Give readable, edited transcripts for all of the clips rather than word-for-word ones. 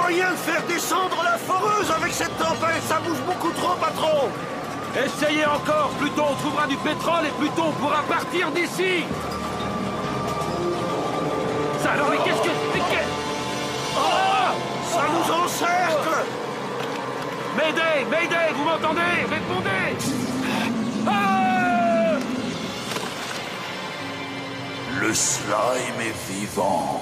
moyen de faire descendre la foreuse avec cette tempête. Ça bouge beaucoup trop, patron. Essayez encore, plus tôt on trouvera du pétrole et plus tôt on pourra partir d'ici. Ça alors, mais qu'est-ce que... Oh, ça nous encercle. Mayday, Mayday, vous m'entendez? Répondez. Ah! Le slime est vivant.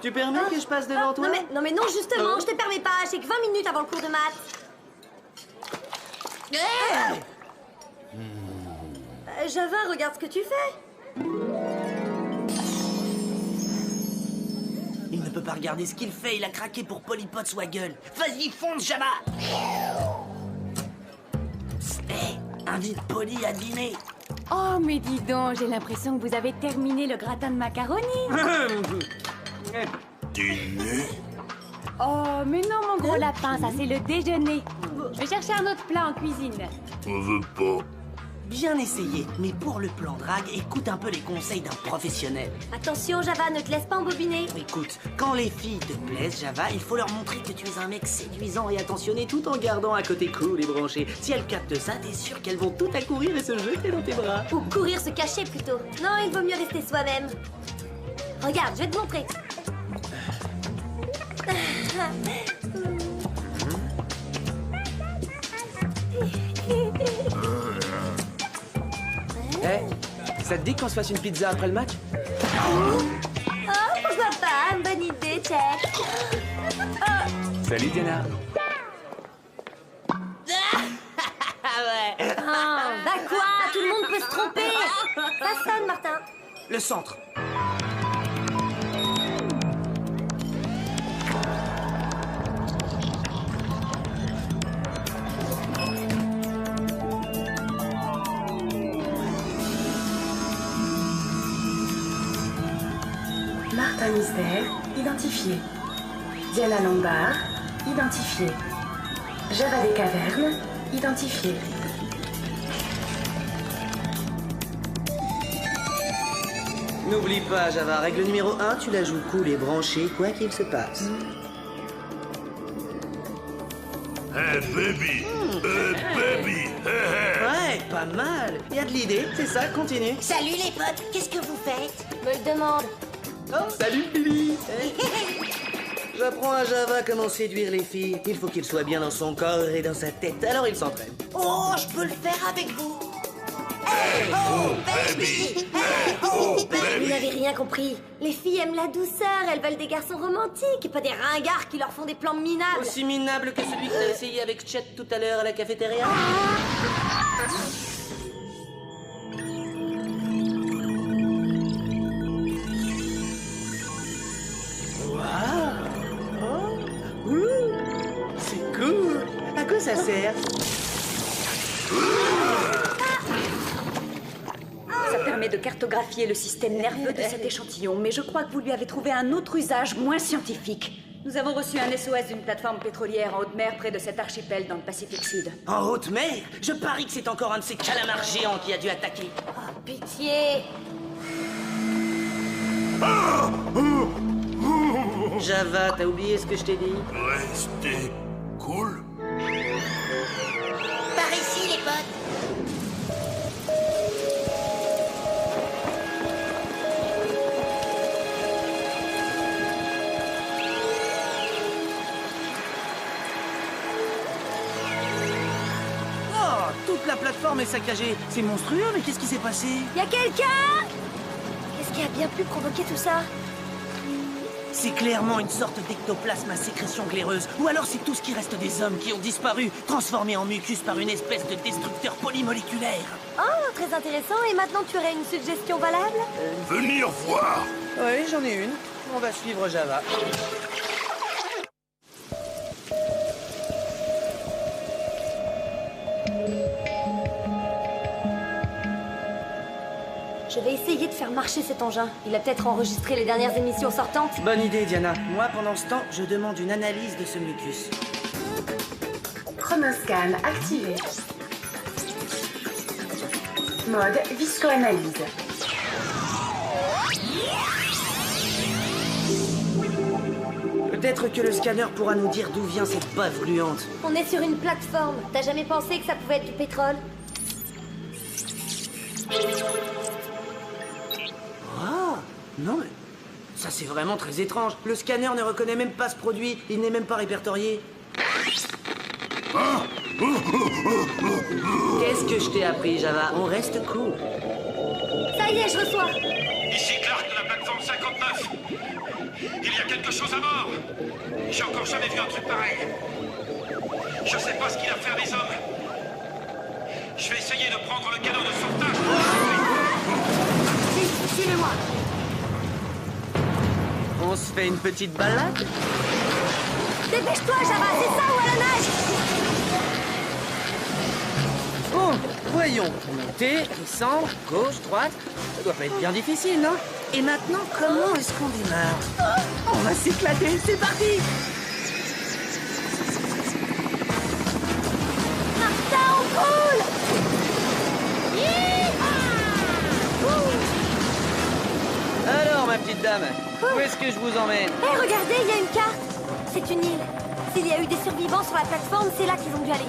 Tu permets que je passe devant toi? Non mais non, justement, je te permets pas. J'ai que 20 minutes avant le cours de maths. Java, regarde ce que tu fais. Il ne peut pas regarder ce qu'il fait, il a craqué pour Polypod Swaggle. Vas-y, fonce, Java! Hé, invite Polly à dîner. Oh, mais dis donc, j'ai l'impression que vous avez terminé le gratin de macaroni. Dîner? Oh, mais non, mon gros lapin, ça c'est le déjeuner. Je vais chercher un autre plat en cuisine. On veut pas. Bien essayé, mais pour le plan drague, écoute un peu les conseils d'un professionnel. Attention, Java, ne te laisse pas embobiner. Écoute, quand les filles te plaisent, Java, il faut leur montrer que tu es un mec séduisant et attentionné tout en gardant un côté cool et branché. Si elles captent ça, t'es sûr qu'elles vont tout accourir et se jeter dans tes bras. Ou courir, se cacher plutôt. Non, il vaut mieux rester soi-même. Regarde, je vais te montrer. Ça te dit qu'on se fasse une pizza après le match? Oh, pourquoi pas? Bonne idée, check. Salut Diana. Bah quoi? Tout le monde peut se tromper. Ça sonne, Martin. Le centre. Martin Mystère, identifié. Diana Lombard, identifié. Java des Cavernes, identifié. N'oublie pas, Java, règle numéro 1, tu la joues cool et branchée, quoi qu'il se passe. Hey baby! Baby! Ouais, pas mal. Y a de l'idée, c'est ça, continue. Salut les potes, qu'est-ce que vous faites? Me le demande. Oh, salut Billy. J'apprends à Java comment séduire les filles. Il faut qu'il soit bien dans son corps et dans sa tête, alors il s'entraîne. Oh, je peux le faire avec vous. Baby! Vous n'avez rien compris. Les filles aiment la douceur, elles veulent des garçons romantiques et pas des ringards qui leur font des plans minables. Aussi minable que celui que t'as essayé avec Chet tout à l'heure à la cafétéria. C'est cool. À quoi ça sert? Ça permet de cartographier le système nerveux de cet échantillon, mais je crois que vous lui avez trouvé un autre usage moins scientifique. Nous avons reçu un SOS d'une plateforme pétrolière en haute mer près de cet archipel dans le Pacifique Sud. En haute mer? Je parie que c'est encore un de ces calamars géants qui a dû attaquer. Oh, pitié. Java, t'as oublié ce que je t'ai dit? Restez cool. Par ici, les potes. Oh, toute la plateforme est saccagée. C'est monstrueux, mais qu'est-ce qui s'est passé? Y a quelqu'un? Qu'est-ce qui a bien pu provoquer tout ça? C'est clairement une sorte d'ectoplasme à sécrétion glaireuse. Ou alors c'est tout ce qui reste des hommes qui ont disparu, transformés en mucus par une espèce de destructeur polymoléculaire. Oh, très intéressant. Et maintenant, tu aurais une suggestion valable? Venir voir. Oui, j'en ai une. On va suivre Java. Je vais essayer de faire marcher cet engin. Il a peut-être enregistré les dernières émissions sortantes. Bonne idée, Diana. Moi, pendant ce temps, je demande une analyse de ce mucus. Chronoscan activé. Mode viscoanalyse. Peut-être que le scanner pourra nous dire d'où vient cette bave gluante. On est sur une plateforme. T'as jamais pensé que ça pouvait être du pétrole? Ah, non mais... Ça c'est vraiment très étrange. Le scanner ne reconnaît même pas ce produit. Il n'est même pas répertorié. Qu'est-ce que je t'ai appris, Java? On reste cool. Ça y est, je reçois. Ici Clark de la plateforme 59. Il y a quelque chose à bord. J'ai encore jamais vu un truc pareil. Je sais pas ce qu'il a fait à mes hommes. Je vais essayer de prendre le canot de sauvetage. Suivez-moi. On se fait une petite balade? Dépêche-toi, Java, c'est ça ou à la nage? Bon, voyons. Monter, descendre, gauche, droite. Ça doit pas être bien difficile, non? Et maintenant, comment est-ce qu'on démarre? On va s'éclater, c'est parti! Martin, on coule! Alors, ma petite dame, où est-ce que je vous emmène? Hé, regardez, il y a une carte. C'est une île. S'il y a eu des survivants sur la plateforme, c'est là qu'ils ont dû aller.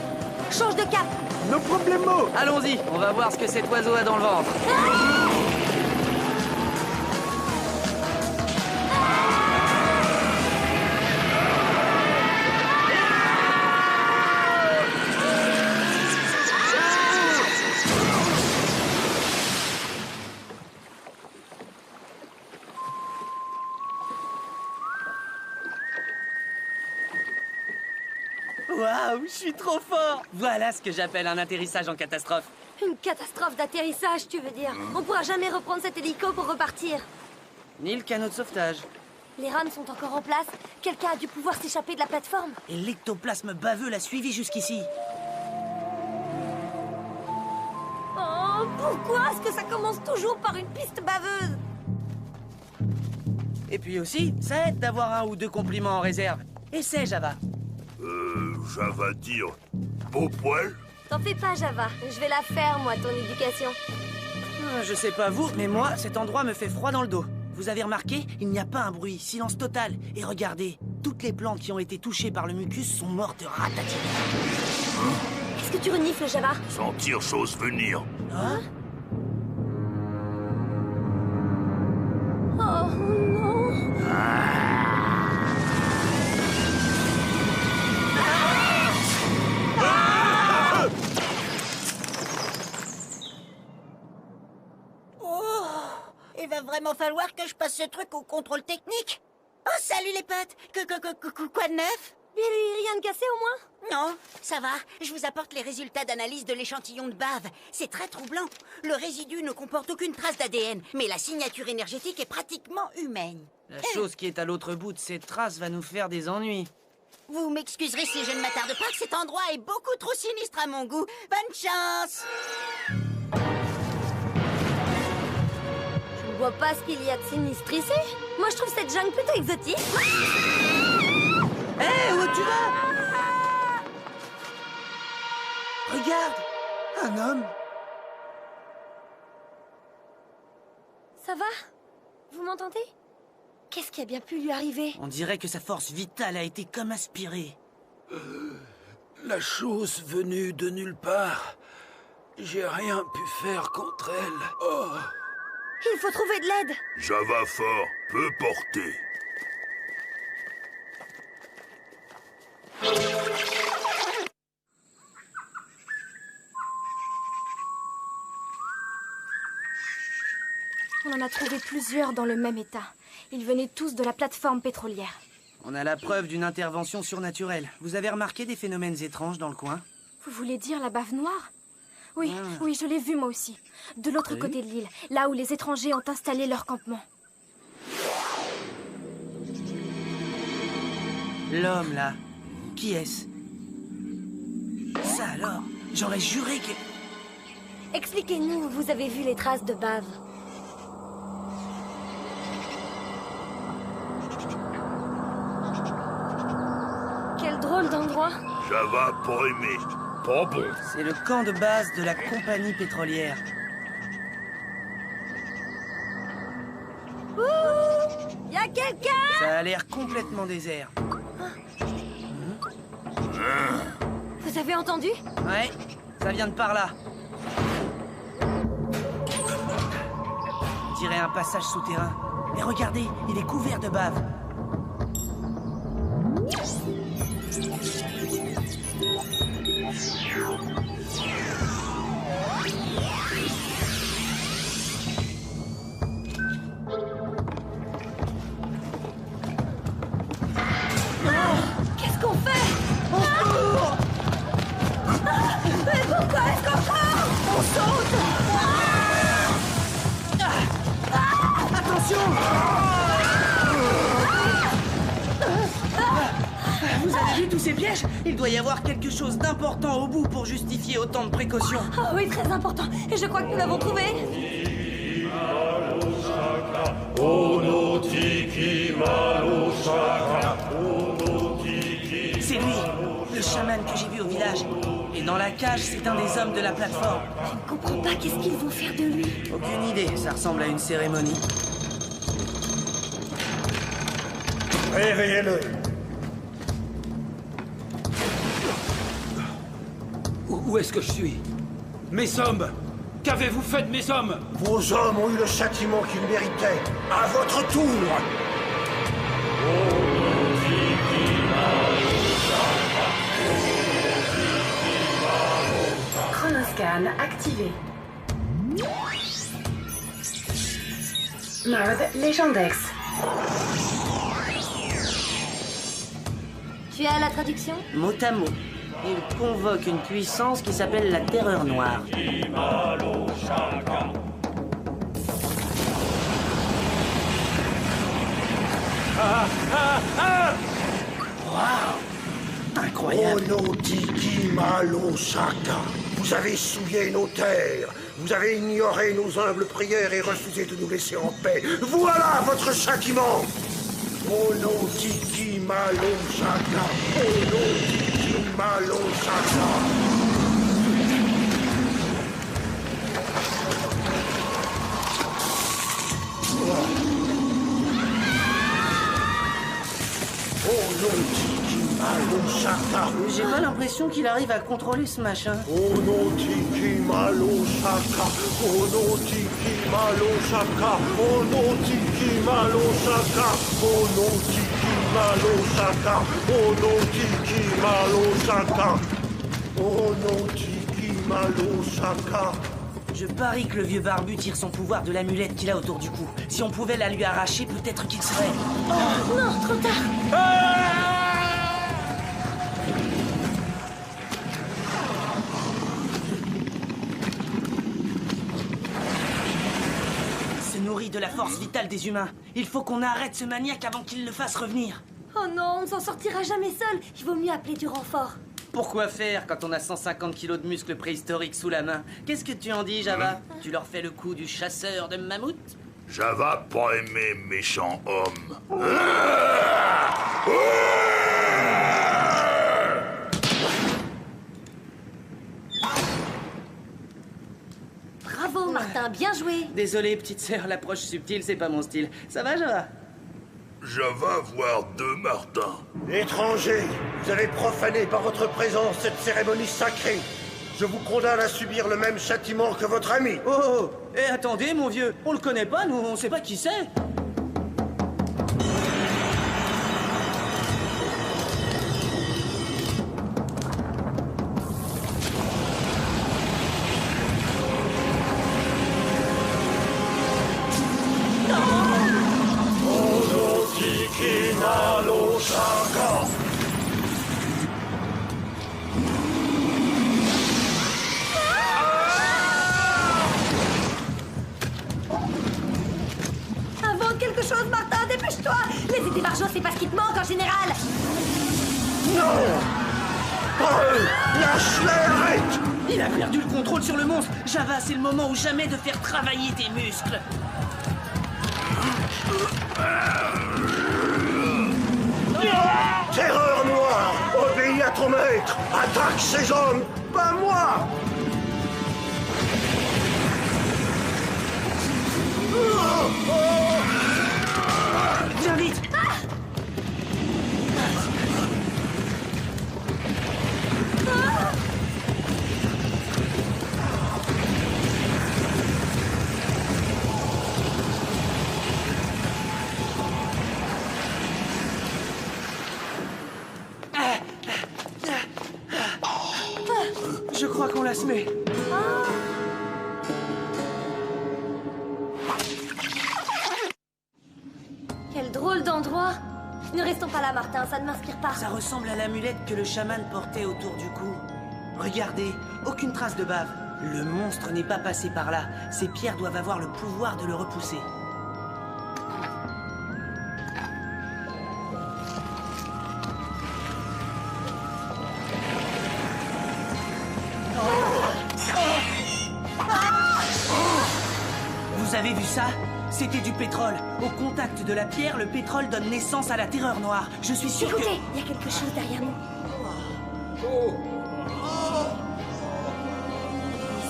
Change de cap. No problemo! Allons-y, on va voir ce que cet oiseau a dans le ventre. Waouh, je suis trop fort! Voilà ce que j'appelle un atterrissage en catastrophe. Une catastrophe d'atterrissage, tu veux dire. On pourra jamais reprendre cet hélico pour repartir. Ni le canot de sauvetage. Les rames sont encore en place. Quelqu'un a dû pouvoir s'échapper de la plateforme. Et l'ectoplasme baveux l'a suivi jusqu'ici. Oh, pourquoi est-ce que ça commence toujours par une piste baveuse? Et puis aussi, ça aide d'avoir un ou deux compliments en réserve. Essaie, Java. Java dire beau poil. T'en fais pas, Java. Je vais la faire, moi, ton éducation. Je sais pas vous, mais moi, cet endroit me fait froid dans le dos. Vous avez remarqué? Il n'y a pas un bruit, silence total. Et regardez, toutes les plantes qui ont été touchées par le mucus sont mortes ratatinées. Qu'est-ce que tu renifles, Java? Sentir chose venir. Hein? Oh non! Il va vraiment falloir que je passe ce truc au contrôle technique. Oh, salut les potes. Quoi de neuf? Rien de cassé au moins? Non, ça va. Je vous apporte les résultats d'analyse de l'échantillon de bave. C'est très troublant. Le résidu ne comporte aucune trace d'ADN, mais la signature énergétique est pratiquement humaine. La chose qui est à l'autre bout de cette trace va nous faire des ennuis. Vous m'excuserez si je ne m'attarde pas, que cet endroit est beaucoup trop sinistre à mon goût. Bonne chance! Je ne vois pas ce qu'il y a de sinistre ici. Moi, je trouve cette jungle plutôt exotique. Hé, où tu vas? Regarde, un homme. Ça va? Vous m'entendez? Qu'est-ce qui a bien pu lui arriver? On dirait que sa force vitale a été comme aspirée. La chose venue de nulle part. J'ai rien pu faire contre elle. Oh. Il faut trouver de l'aide. Java fort peut porter. On en a trouvé plusieurs dans le même état. Ils venaient tous de la plateforme pétrolière. On a la preuve d'une intervention surnaturelle. Vous avez remarqué des phénomènes étranges dans le coin? Vous voulez dire la bave noire? Oui, oui, je l'ai vue moi aussi. De l'autre côté de l'île, là où les étrangers ont installé leur campement. L'homme, là, qui est-ce? Ça alors? J'aurais juré que... Expliquez-nous où vous avez vu les traces de bave. Quel drôle d'endroit. Java pas aimé. Pas bon. C'est le camp de base de la compagnie pétrolière. Ouh! Y a quelqu'un? Ça a l'air complètement désert. Vous avez entendu? Ouais, ça vient de par là. On dirait un passage souterrain. Mais regardez, il est couvert de bave. Qu'est-ce qu'on fait? Mais pourquoi est-ce qu'on court? On saute! Attention! Vous avez vu tous ces pièges? Il doit y avoir quelque chose d'important au bout pour justifier autant de précautions. Ah oui, très important. Et je crois que nous l'avons trouvé. C'est lui, le chaman que j'ai vu au village. Et dans la cage, c'est un des hommes de la plateforme. Je ne comprends pas qu'est-ce qu'ils vont faire de lui. Aucune idée, ça ressemble à une cérémonie. Réveillez-le. Où est-ce que je suis? Mes hommes! Qu'avez-vous fait de mes hommes? Vos hommes ont eu le châtiment qu'ils méritaient. À votre tour. Chronoscan activé. Mode Légendex. Tu as la traduction? Mot à mot. Il convoque une puissance qui s'appelle la Terreur Noire. Waouh! Incroyable! Onotiki Malo Shaka. Vous avez souillé nos terres. Vous avez ignoré nos humbles prières et refusé de nous laisser en paix. Voilà votre châtiment! Onotiki Malo Shaka. Onotiki Malo Shaka. J'ai pas l'impression qu'il arrive à contrôler ce machin. Onotiki Malo Shaka. Onotiki Malo Shaka. Onotiki Malo Shaka. Onotiki Malo Shaka. Onotiki Malo Shaka. Onotiki Malo Shaka. Je parie que le vieux barbu tire son pouvoir de l'amulette qu'il a autour du cou. Si on pouvait la lui arracher, peut-être qu'il serait... Oh non, trop tard. Se nourrit de la force vitale des humains. Il faut qu'on arrête ce maniaque avant qu'il le fasse revenir. Oh non, on ne s'en sortira jamais seul. Il vaut mieux appeler du renfort. Pourquoi faire quand on a 150 kilos de muscles préhistoriques sous la main? Qu'est-ce que tu en dis, Java? Tu leur fais le coup du chasseur de mammouth? Java pas aimé méchant homme. Bravo, Martin, bien joué. Désolé, petite sœur, l'approche subtile, c'est pas mon style. Ça va, Java? Java voir deux Martin. Étrangers, vous avez profané par votre présence cette cérémonie sacrée. Je vous condamne à subir le même châtiment que votre ami. Oh, et attendez, mon vieux, on le connaît pas, nous, on sait pas qui c'est. c'est pas ce qui te manque en général. Non! Pas eux! Lâche-les, arrête! Il a perdu le contrôle sur le monstre. Java, c'est le moment ou jamais de faire travailler tes muscles. Terreur noire! Obéis à ton maître! Attaque ces hommes! Pas moi! Viens vite! Je crois qu'on la se met. Quel drôle d'endroit. Ne restons pas là, Martin, ça ne m'inspire pas. Ça ressemble à l'amulette que le chaman portait autour du cou. Regardez, aucune trace de bave. Le monstre n'est pas passé par là. Ces pierres doivent avoir le pouvoir de le repousser. Vous avez vu ça? C'était du pétrole. Au contact de la pierre, le pétrole donne naissance à la terreur noire. Je suis sûr Écoutez, il y a quelque chose derrière nous.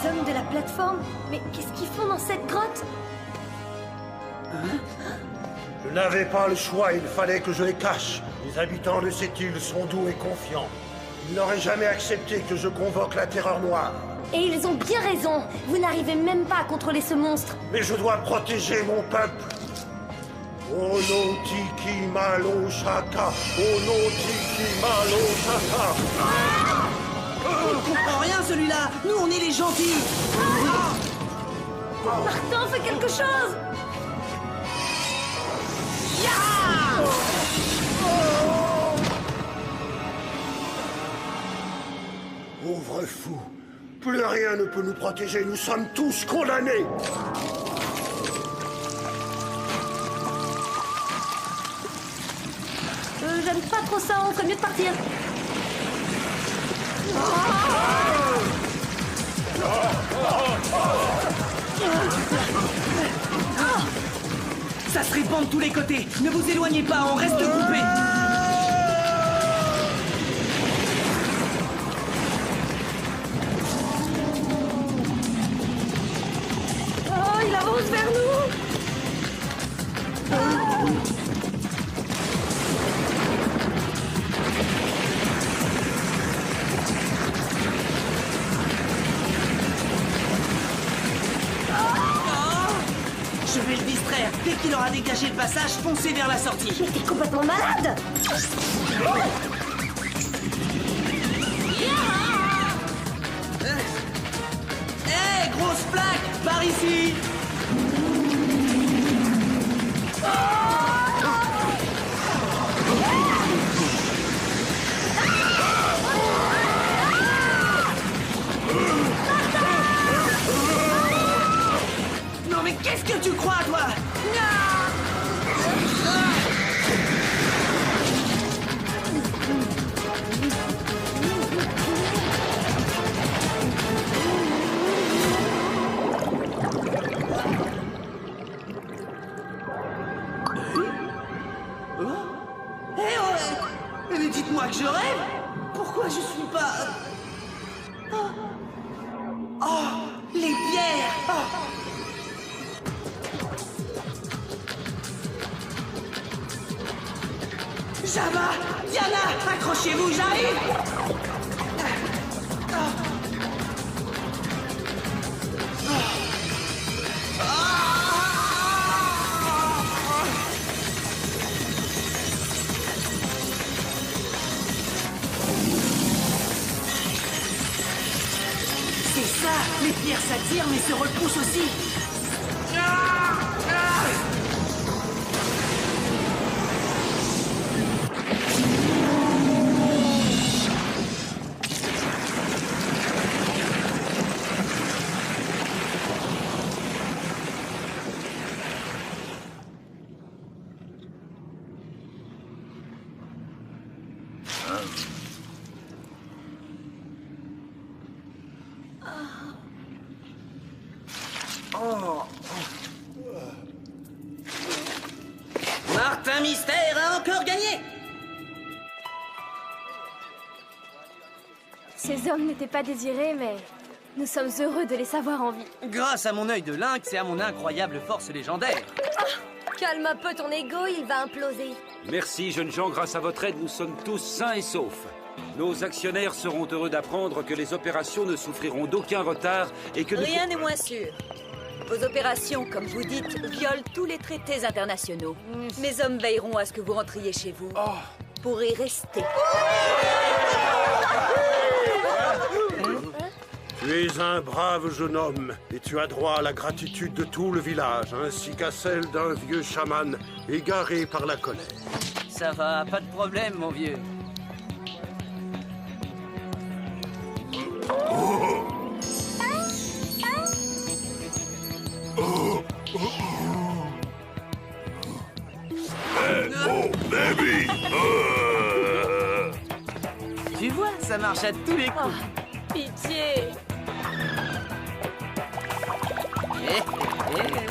Les hommes de la plateforme? Mais qu'est-ce qu'ils font dans cette grotte? Je n'avais pas le choix, il fallait que je les cache. Les habitants de cette île sont doux et confiants. Ils n'auraient jamais accepté que je convoque la terreur noire. Et ils ont bien raison. Vous n'arrivez même pas à contrôler ce monstre. Mais je dois protéger mon peuple. Oh no tiki malo shaka. Oh no tiki malo shaka. On comprend rien celui-là. Nous, on est les gentils. Martin, fais quelque chose. Pauvre fou. Plus rien ne peut nous protéger. Nous sommes tous condamnés. J'aime pas trop ça, on ferait mieux de partir. Ça se répand de tous les côtés. Ne vous éloignez pas, on reste coupés. Oh, il avance vers nous. Je vais le distraire. Dès qu'il aura dégagé le passage, foncez vers la sortie. Mais t'es complètement malade. Hé, grosse plaque, par ici. Non mais qu'est-ce que tu crois, toi? Mais dites-moi que je rêve. Pourquoi je suis pas... Oh, les pierres. Java, Diana, accrochez-vous, j'arrive. C'est ça, les pierres s'attirent mais se repoussent aussi. Martin Mystère a encore gagné. Ces hommes n'étaient pas désirés, mais nous sommes heureux de les savoir en vie. Grâce à mon œil de lynx et à mon incroyable force légendaire. Calme un peu ton ego, il va imploser. Merci, jeunes gens. Grâce à votre aide, nous sommes tous sains et saufs. Nos actionnaires seront heureux d'apprendre que les opérations ne souffriront d'aucun retard et que... Rien n'est moins sûr. Vos opérations, comme vous dites, violent tous les traités internationaux. Mes hommes veilleront à ce que vous rentriez chez vous. Pour y rester. Tu es un brave jeune homme, et tu as droit à la gratitude de tout le village, ainsi qu'à celle d'un vieux chaman égaré par la colère. Ça va, pas de problème, mon vieux. Baby! Tu vois, ça marche à tous les coups. Pitié! Eh, eh, eh.